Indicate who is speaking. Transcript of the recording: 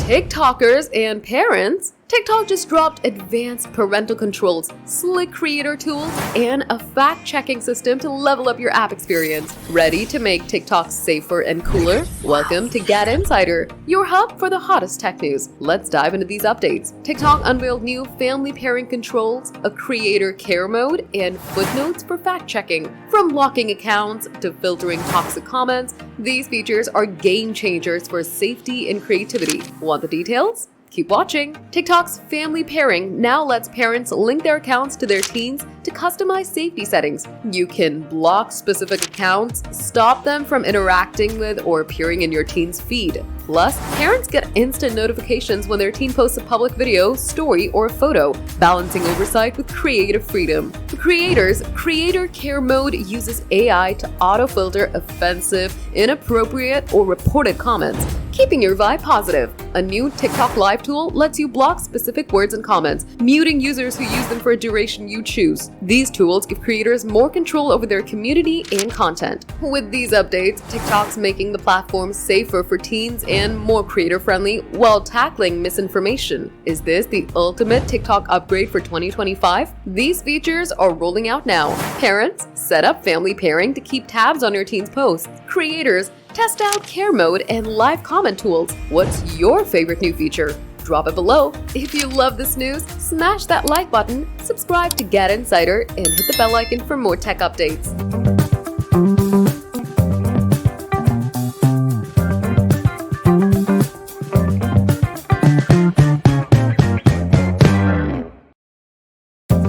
Speaker 1: TikTokers and parents, TikTok just dropped advanced parental controls, slick creator tools, and a fact-checking system to level up your app experience. Ready to make TikTok safer and cooler? Welcome to GadInsider, your hub for the hottest tech news. Let's dive into these updates. TikTok unveiled new family pairing controls, a creator care mode, and footnotes for fact-checking. From blocking accounts to filtering toxic comments, these features are game changers for safety and creativity. Want the details? Keep watching. TikTok's family pairing now lets parents link their accounts to their teens to customize safety settings. You can block specific accounts, stop them from interacting with or appearing in your teen's feed. Plus, parents get instant notifications when their teen posts a public video, story, or photo, balancing oversight with creative freedom. For creators, Creator Care Mode uses AI to auto-filter offensive, inappropriate, or reported comments, keeping your vibe positive. A new TikTok Live tool lets you block specific words and comments, muting users who use them for a duration you choose. These tools give creators more control over their community and content. With these updates, TikTok's making the platform safer for teens and more creator-friendly while tackling misinformation. Is this the ultimate TikTok upgrade for 2025? These features are rolling out now. Parents, set up family pairing to keep tabs on your teen's posts. Creators, test out care mode and live comment tools. What's your favorite new feature? Drop it below. If you love this news, smash that like button, subscribe to GadInsider, and hit the bell icon for more tech updates.